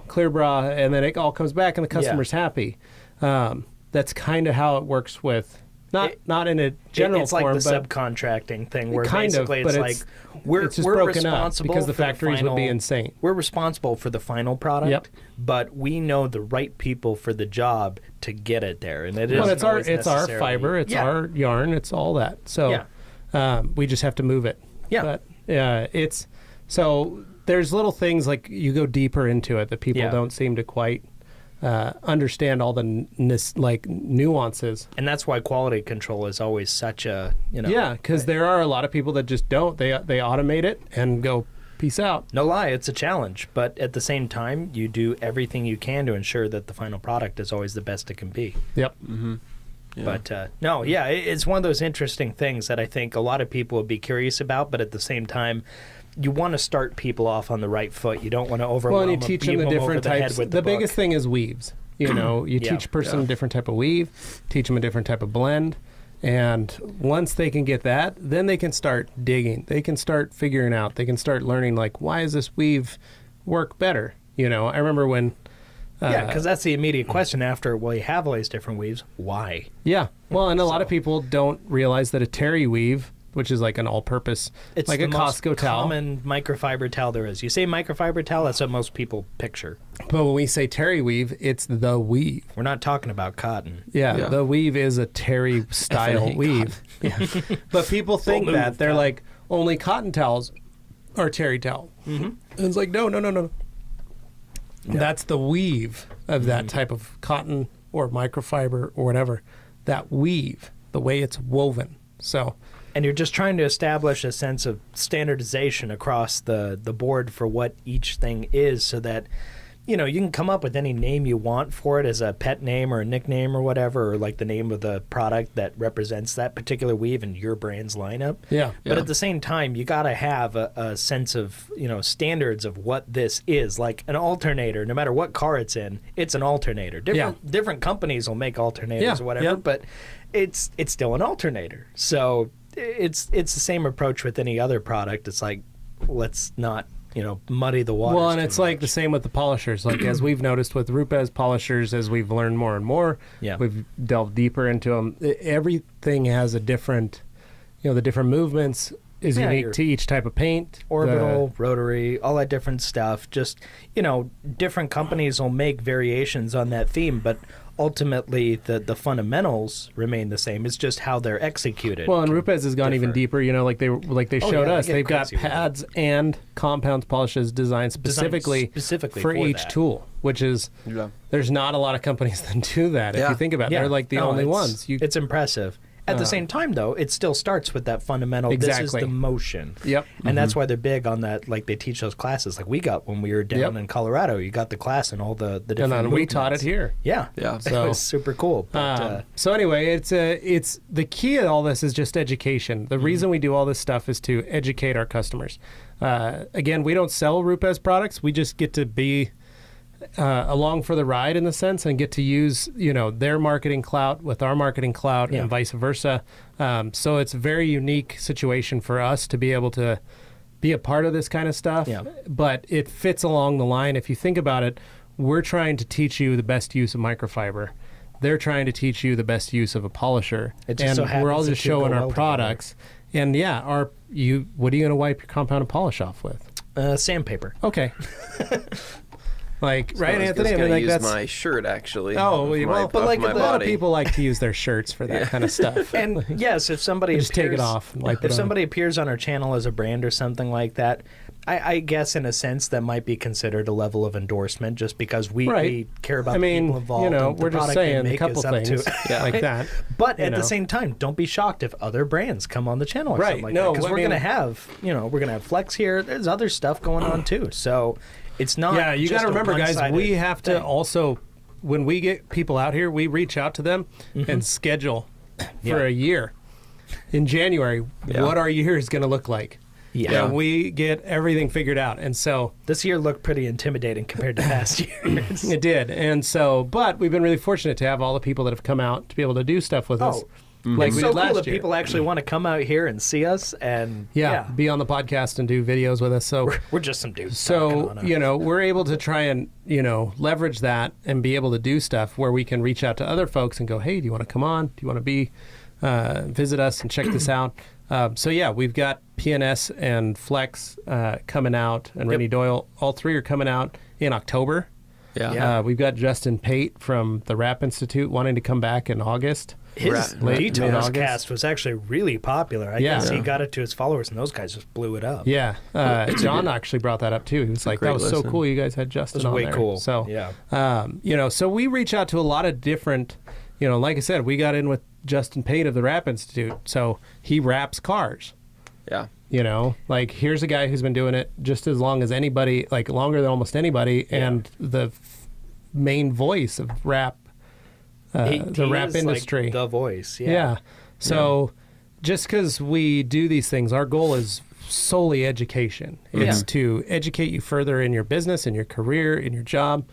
clear bra, and then it all comes back, and the customer's happy. That's kind of how it works with, not in a general form, it's like the subcontracting thing where basically it's like we're responsible because the factories would be insane. We're responsible for the final product, but we know the right people for the job to get it there, and it's our fiber, it's our yarn, it's all that. So. We just have to move it. Yeah. But so there's little things like you go deeper into it that people don't seem to quite understand all the nuances. And that's why quality control is always such a, Yeah, because there are a lot of people that just don't. They automate it and go, peace out. No lie, it's a challenge. But at the same time, you do everything you can to ensure that the final product is always the best it can be. Yep. Mm-hmm. Yeah. But it's one of those interesting things that I think a lot of people would be curious about, but at the same time, you want to start people off on the right foot. You don't want to overwhelm them. Well, and you teach them the different types. The biggest thing is weaves. You teach a person a different type of weave, teach them a different type of blend, and once they can get that, then they can start digging. They can start figuring out. They can start learning, like, why does this weave work better? I remember when... because that's the immediate question after, well, you have all these different weaves. Why? Yeah. Well, and a lot of people don't realize that a terry weave, which is like an all-purpose, it's like a Costco towel. Common microfiber towel there is. You say microfiber towel, that's what most people picture. But when we say terry weave, it's the weave. We're not talking about cotton. Yeah. The weave is a terry style weave. But people think that. They're like, only cotton towels are terry towel. Mm-hmm. And it's like, no. Yeah. That's the weave of that type of cotton or microfiber or whatever. That weave, the way it's woven. So And you're just trying to establish a sense of standardization across the board for what each thing is, so that, you know, you can come up with any name you want for it as a pet name or a nickname or whatever, or like the name of the product that represents that particular weave in your brand's lineup. Yeah. But at the same time, you got to have a sense of, you know, standards of what this is. Like an alternator, no matter what car it's in, it's an alternator. Different companies will make alternators or whatever, but it's still an alternator. So it's the same approach with any other product. It's like, let's not, you know, muddy the water. Well, and it's like the same with the polishers. Like, as we've noticed with Rupes polishers, as we've learned more and more, we've delved deeper into them. Everything has a different, you know, the different movements is unique to each type of paint. Orbital, rotary, all that different stuff. Just, you know, different companies will make variations on that theme, but ultimately the fundamentals remain the same. It's just how they're executed. Well, and Rupes has gone even deeper, you know, like they showed us. They've got pads and compound polishes designed specifically for each tool, which is there's not a lot of companies that do that. If you think about it, they're like the only ones. It's impressive. At the same time, though, it still starts with that fundamental, this is the motion. Yep. And that's why they're big on that, like they teach those classes. Like we got when we were down in Colorado, you got the class and all the different and then movements. we taught it here. Yeah. So it was super cool. But, so anyway, it's the key of all this is just education. The reason we do all this stuff is to educate our customers. Again, we don't sell Rupes products. We just get to be along for the ride in the sense and get to use, you know, their marketing clout with our marketing clout and vice versa. So it's a very unique situation for us to be able to be a part of this kind of stuff. But it fits along the line. If you think about it, we're trying to teach you the best use of microfiber. They're trying to teach you the best use of a polisher. It just and we're all just showing our products. And what are you going to wipe your compounded polish off with? Sandpaper. Okay. Like, right, Anthony? I mean, like, that's my shirt, actually. Oh, well, but like a lot of people like to use their shirts for that kind of stuff. And yes, if somebody just take it off and wipe it on. If somebody appears on our channel as a brand or something like that, I guess in a sense that might be considered a level of endorsement, just because we care about the people involved. You know, and we're the just saying a couple things like that. But at the same time, don't be shocked if other brands come on the channel or something like that, because we're going to have, you know, we're going to have Flex here. There's other stuff going on too. So it's not. Yeah, you got to remember, guys. We have to also, when we get people out here, we reach out to them and schedule for a year. In January, what our year is going to look like. And we get everything figured out. And so this year looked pretty intimidating compared to past years. It did. And so, but we've been really fortunate to have all the people that have come out to be able to do stuff with us. Like it's we so did last cool that year. people actually want to come out here and see us and be on the podcast and do videos with us. So we're just some dudes. So, you know, we're able to try and, you know, leverage that and be able to do stuff where we can reach out to other folks and go, hey, do you want to come on? Do you want to be visit us and check this out? So yeah, we've got PNS and Flex coming out, and Rennie Doyle. All three are coming out in October. We've got Justin Pate from the Rap Institute wanting to come back in August. His Details cast was actually really popular. I guess he got it to his followers, and those guys just blew it up. Yeah. John actually brought that up, too. He was like, that was so cool you guys had Justin on there. It was way cool. So, you know, so we reach out to a lot of different, you know, like I said, we got in with Justin Pate of the Rap Institute. So he wraps cars. Yeah. You know, like, here's a guy who's been doing it just as long as anybody, like longer than almost anybody, and the main voice of rap. The rap industry. Like the voice, So just because we do these things, our goal is solely education. It's to educate you further in your business, in your career, in your job.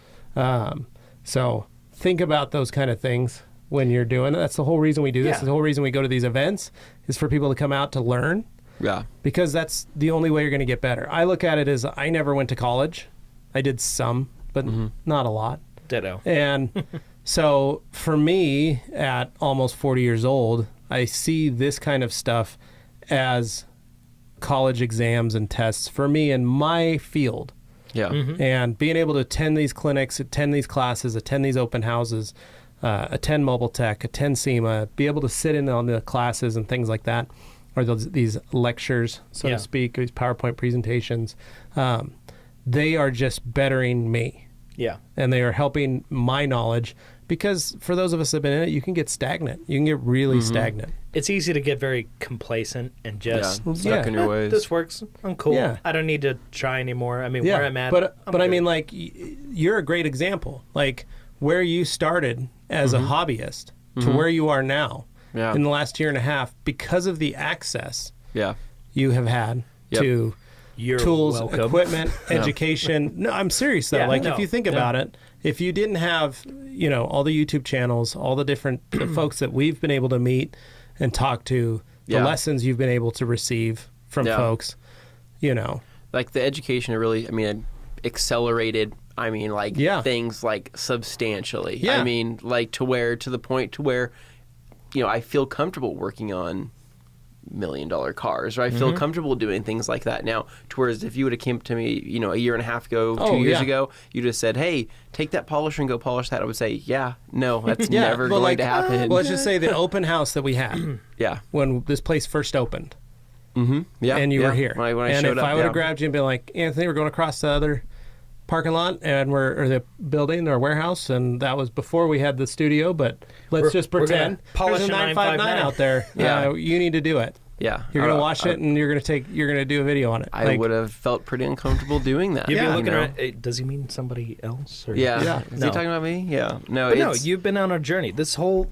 So think about those kind of things when you're doing it. That's the whole reason we do this. The whole reason we go to these events is for people to come out to learn. Yeah. Because that's the only way you're going to get better. I look at it as I never went to college. I did some, but not a lot. Ditto. And so for me, at almost 40 years old, I see this kind of stuff as college exams and tests for me in my field. Yeah. And being able to attend these clinics, attend these classes, attend these open houses, attend Mobile Tech, attend SEMA, be able to sit in on the classes and things like that, or these lectures, so to speak, these PowerPoint presentations, they are just bettering me. Yeah. And they are helping my knowledge because for those of us that have been in it, you can get stagnant. You can get really stagnant. It's easy to get very complacent and just stuck in your ways. This works. I'm cool. Yeah. I don't need to try anymore. I mean, where I'm at. But I'm I good. mean, like, you're a great example. Like, where you started as a hobbyist to where you are now in the last year and a half, because of the access you have had to You're tools, welcome. equipment, education. No, I'm serious though. Yeah, like, no, if you think about it, if you didn't have, all the YouTube channels, all the different the folks that we've been able to meet and talk to, the lessons you've been able to receive from folks, like the education really, it accelerated. Things like substantially. Yeah. To the point to where, I feel comfortable working on $1 million cars, or I feel comfortable doing things like that now. To whereas if you would have came to me, a year and a half ago, 2 years ago, you just said, "Hey, take that polisher and go polish that." I would say, "Yeah, no, that's never going to happen." Well, let's just say the open house that we had, when this place first opened, and you were here, when I and showed if up, I would have grabbed you and been like, "Anthony, we're going across the other parking lot and or the building or warehouse," and that was before we had the studio, but let's just pretend polish there's a 959 out there. You need to do it. Yeah, you're gonna wash it and you're gonna do a video on it. I would have felt pretty uncomfortable doing that. You'd be looking at. Does he mean somebody else? Or? Yeah. Is he talking about me? Yeah. No. No. You've been on a journey. This whole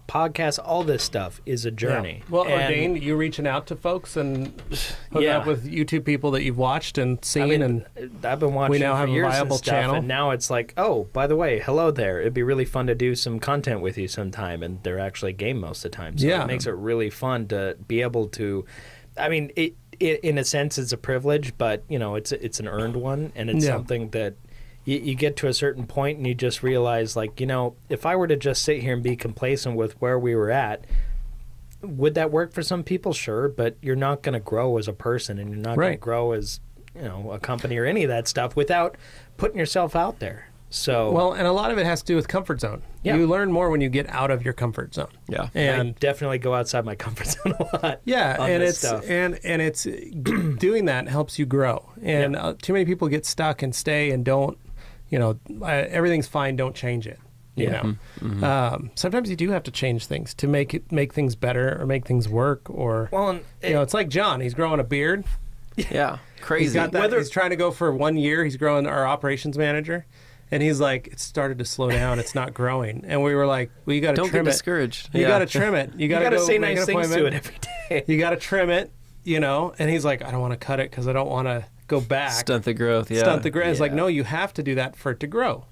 podcast, all this stuff is a journey. Yeah. Well, Dane, you reaching out to folks and hooking up with YouTube people that you've watched and seen, and I've been watching. We now have for years a viable and stuff, channel, and now it's like, oh, by the way, hello there. It'd be really fun to do some content with you sometime, and they're actually game most of the time. So it makes it really fun to be able to. I mean, it in a sense, it's a privilege, but it's an earned one, and it's something that you get to a certain point, and you just realize, like, if I were to just sit here and be complacent with where we were at, would that work for some people? Sure, but you're not going to grow as a person, and you're not going to grow as a company or any of that stuff without putting yourself out there. So and a lot of it has to do with comfort zone. Yeah. You learn more when you get out of your comfort zone. Yeah, and I definitely go outside my comfort zone a lot. Yeah, on and this it's stuff. and it's doing that helps you grow. And too many people get stuck and stay and don't. Everything's fine. Don't change it. Sometimes you do have to change things to make things better or make things work. Or it's like John. He's growing a beard. Yeah, crazy. He's got that. He's trying to go for 1 year. He's growing our operations manager. And he's like, it started to slow down. It's not growing. And we were like, well, you got to trim it. Don't get discouraged. You got to trim it. You got to say nice things to it every day. You got to trim it, And he's like, I don't want to cut it because I don't want to go back. Stunt the growth, Stunt the growth. It's like, no, you have to do that for it to grow.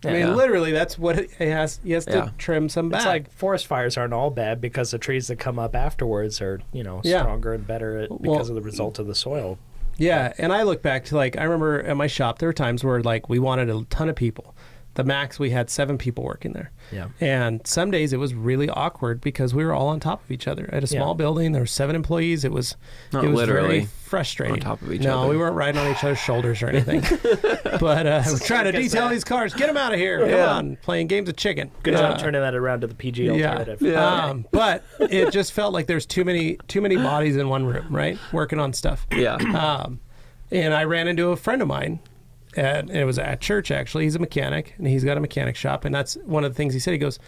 I mean, literally, that's what it has. He has to trim some back. It's like forest fires aren't all bad because the trees that come up afterwards are, stronger and better because of the result of the soil. Yeah, and I look back to, I remember at my shop, there were times where, we wanted a ton of people. The max, we had 7 people working there. Yeah. And some days it was really awkward because we were all on top of each other. At a small building, there were 7 employees. It was very frustrating. On top of each other. No, we weren't riding on each other's shoulders or anything. But we're trying to detail these cars. Get them out of here. Come on. Playing games of chicken. Good job turning that around to the PG alternative. Yeah. But it just felt like there's too many bodies in one room, right? Working on stuff. Yeah. And I ran into a friend of mine. And it was at church, actually. He's a mechanic, and he's got a mechanic shop. And that's one of the things he said. He goes,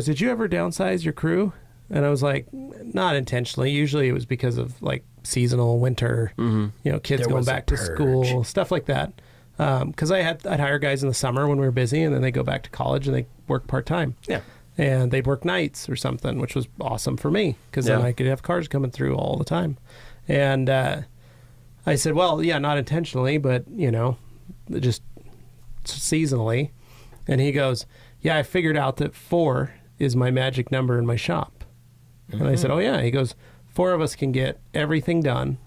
did you ever downsize your crew? And I was like, not intentionally. Usually it was because of, seasonal, winter, kids going back to school, stuff like that. Because I'd hire guys in the summer when we were busy, and then they go back to college, and they work part-time. Yeah. And they'd work nights or something, which was awesome for me, because then I could have cars coming through all the time. And I said, well, yeah, not intentionally, but, just seasonally. And he goes, yeah, I figured out that 4 is my magic number in my shop. Mm-hmm. And I said, oh yeah. He goes, 4 of us can get everything done.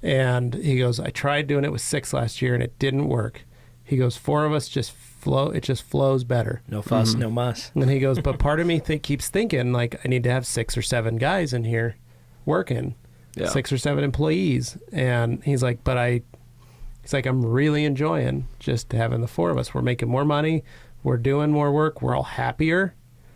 And he goes, I tried doing it with 6 last year and it didn't work. He goes, 4 of us just flow. It just flows better. No fuss, no muss. And he goes, but part of me keeps thinking I need to have 6 or 7 guys in here working, 6 or 7 employees. And he's like, he's like, I'm really enjoying just having the 4 of us. We're making more money. We're doing more work. We're all happier.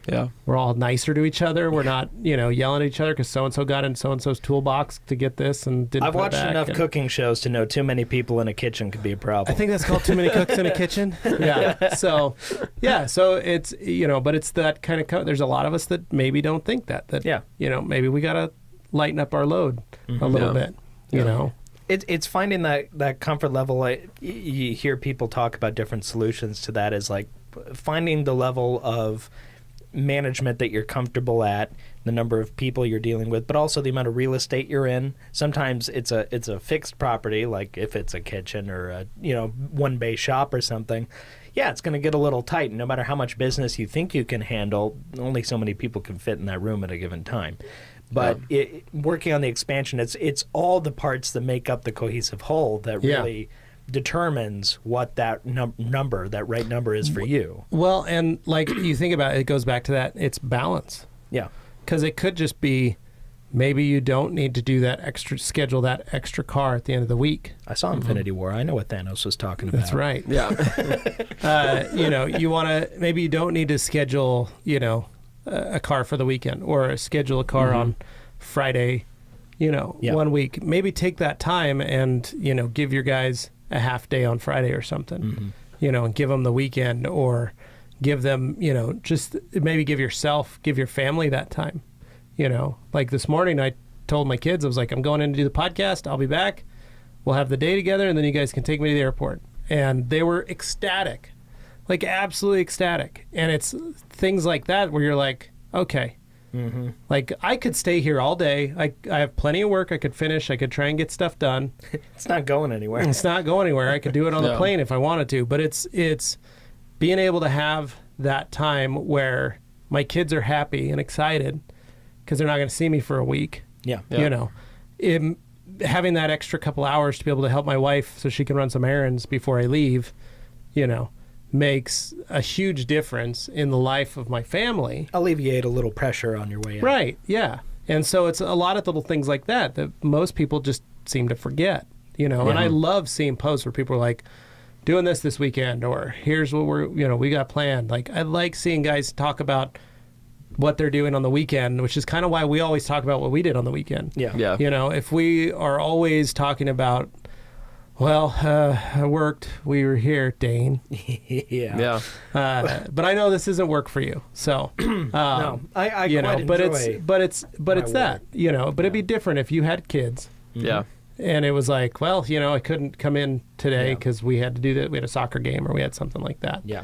Yeah. We're all nicer to each other. We're not, yelling at each other because so-and-so got in so-and-so's toolbox to get this and didn't I've put it watched back. enough cooking shows to know too many people in a kitchen could be a problem. I think that's called too many cooks in a kitchen. Yeah. So it's, but it's that kind of, there's a lot of us that maybe don't think that, maybe we got to lighten up our load a little bit, you know. It's finding that comfort level. You hear people talk about different solutions to that, is like finding the level of management that you're comfortable at, the number of people you're dealing with, but also the amount of real estate you're in. Sometimes it's a fixed property, like if it's a kitchen or a one bay shop or something. Yeah, it's going to get a little tight. No matter how much business you think you can handle, only so many people can fit in that room at a given time. But working on the expansion, it's all the parts that make up the cohesive whole that really determines what that that right number is for you. Well, and like you think about it, it goes back to that. It's balance. Yeah. Because it could just be maybe you don't need to do schedule that extra car at the end of the week. I saw Infinity War. I know what Thanos was talking about. That's right. Yeah. You want to, maybe you don't need to schedule, a car for the weekend or schedule a car on Friday, 1 week. Maybe take that time and, give your guys a half day on Friday or something, and give them the weekend, or give them, just maybe give your family that time, like this morning I told my kids, I was like, I'm going in to do the podcast. I'll be back. We'll have the day together and then you guys can take me to the airport. And they were ecstatic. Like absolutely ecstatic. And it's things like that where you're like, okay, like I could stay here all day. I have plenty of work I could finish. I could try and get stuff done. It's not going anywhere. It's not going anywhere. I could do it on the plane if I wanted to. But it's being able to have that time where my kids are happy and excited because they're not going to see me for a week. Yeah. Having that extra couple hours to be able to help my wife so she can run some errands before I leave, makes a huge difference in the life of my family. Alleviate a little pressure on your way out. Right, yeah. And so it's a lot of little things like that most people just seem to forget, And I love seeing posts where people are like, doing this weekend, or here's what we got planned. Like, I like seeing guys talk about what they're doing on the weekend, which is kind of why we always talk about what we did on the weekend. Yeah. If we are always talking about, I worked, we were here, Dane. Yeah. But I know this isn't work for you. So, no, I quite enjoy but it's that, but it'd be different if you had kids. Yeah. And it was like, I couldn't come in today because we had to do that. We had a soccer game or we had something like that. Yeah.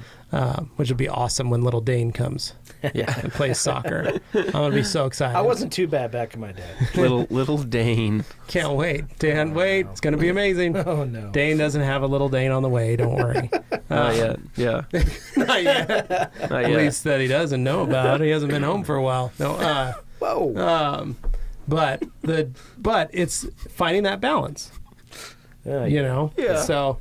Which would be awesome when little Dane comes and plays soccer. I'm going to be so excited. I wasn't too bad back in my day. Little Dane. Can't wait. Dan, wait. It's going to be amazing. Oh, no. Dane doesn't have a little Dane on the way. Don't worry. Not yet. Yeah. Not yet. At least that he doesn't know about. He hasn't been home for a while. No. Whoa. But it's finding that balance, Yeah. So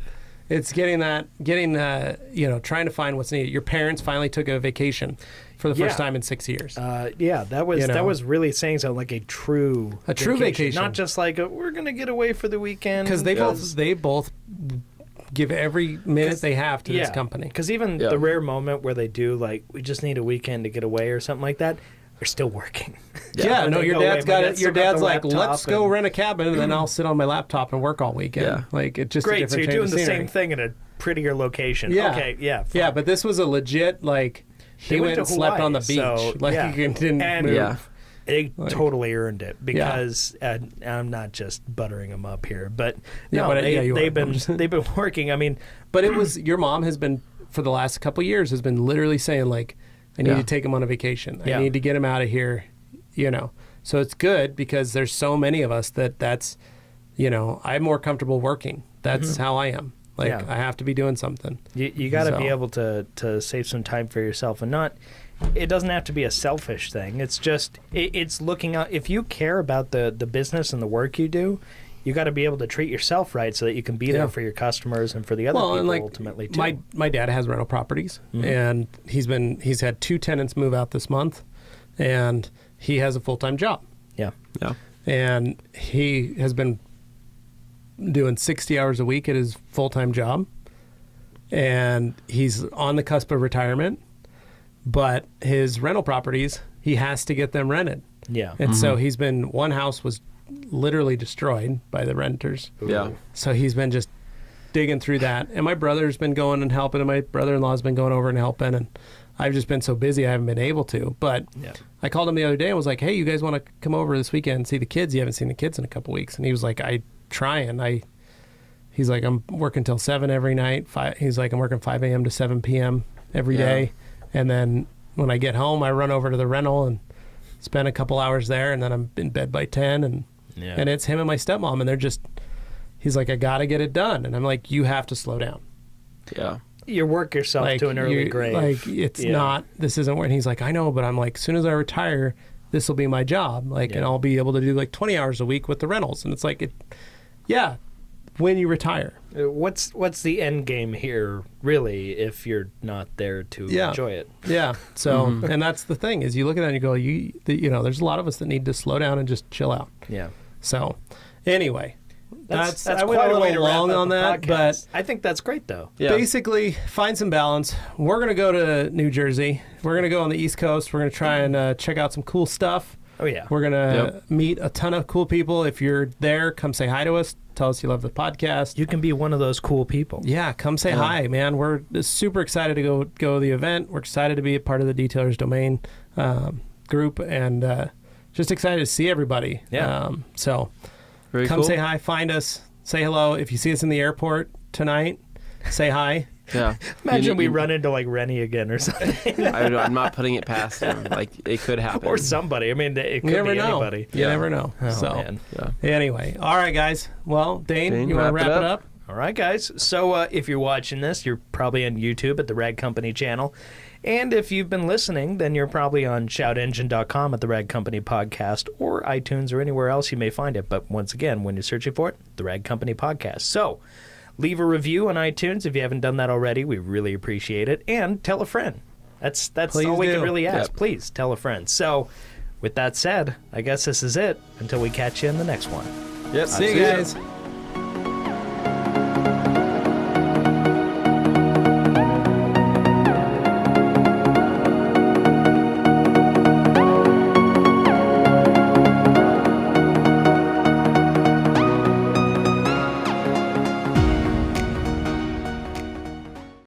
it's getting trying to find what's needed. Your parents finally took a vacation for the first time in 6 years. That was really saying something, like a true vacation. Not just like we're gonna get away for the weekend. Because they both give every minute they have to this company. Because even the rare moment where they do, like, we just need a weekend to get away or something like that, they're still working. Yeah, no, your dad's got it. Your dad's like, let's go rent a cabin, and then I'll sit on my laptop and work all weekend. Yeah. Like, it's just great. A different so you're doing the scenery. same thing in a prettier location. Yeah. Okay, yeah. Fine. Yeah, but this was a legit, like, he went and slept on the beach. So, he didn't move. Yeah. They totally earned it because I'm not just buttering them up here, but they've been working. I mean, but it was your mom has been for the last couple of years has been literally saying, like, I need to take him on a vacation. I need to get him out of here, So it's good because there's so many of us that's, I'm more comfortable working. That's how I am. Like, I have to be doing something. You got to be able to save some time for yourself and not. It doesn't have to be a selfish thing. It's just it's looking out. If you care about the business and the work you do, you got to be able to treat yourself right so that you can be there for your customers and for the other people ultimately too. My dad has rental properties, and he's had 2 tenants move out this month, and he has a full-time job. Yeah. And he has been doing 60 hours a week at his full-time job, and he's on the cusp of retirement. but his rental properties, he has to get them rented. Yeah. And so he's been, one house was literally destroyed by the renters. Yeah. So he's been just digging through that. And my brother's been going and helping, and my brother-in-law's been going over and helping. And I've just been so busy I haven't been able to. But I called him the other day and was like, hey, you guys want to come over this weekend and see the kids? You haven't seen the kids in a couple weeks. And he was like, he's like, I'm working till 7 every night. He's like, I'm working 5 a.m. to 7 p.m. every day. And then when I get home, I run over to the rental and spend a couple hours there. And then I'm in bed by 10. And it's him and my stepmom. And they're just, he's like, I got to get it done. And I'm like, you have to slow down. Yeah. You work yourself to an early grave. Like, it's not, this isn't where, and he's like, I know, but I'm like, as soon as I retire, this will be my job. Like, and I'll be able to do like 20 hours a week with the rentals. And it's like, when you retire. What's the end game here, really, if you're not there to enjoy it? Yeah. So, and that's the thing is you look at that and you go, you know, there's a lot of us that need to slow down and just chill out. Yeah. So, anyway. That's I went quite a a way to little long wrap up on the that, podcast. but I think that's great, though. Yeah. Basically, find some balance. We're going to go to New Jersey. We're going to go on the East Coast. We're going to try and check out some cool stuff. Oh, yeah. We're going to meet a ton of cool people. If you're there, come say hi to us. Tell us you love the podcast. You can be one of those cool people. Yeah, come say hi, man. We're super excited to go to the event. We're excited to be a part of the Detailers Domain group, and just excited to see everybody. Yeah. So Very come cool. say hi, find us, say hello. If you see us in the airport tonight, say hi. Yeah. Imagine we run into like Rennie again or something. I'm not putting it past him. Like, it could happen. Or somebody. I mean, it could You never be know. anybody. You never know. Oh, So man. anyway, all right, guys. Well, Dane, you want to wrap it up? All right, guys. So if you're watching this, you're probably on YouTube at the Rag Company channel. And if you've been listening, then you're probably on shoutengine.com at the Rag Company Podcast, or iTunes, or anywhere else you may find it. But once again, when you're searching for it, the Rag Company Podcast. So leave a review on iTunes if you haven't done that already. We really appreciate it. And tell a friend. That's Please all we do. can really ask. Yep. Please tell a friend. So with that said, I guess this is it until we catch you in the next one. Yep. See you guys.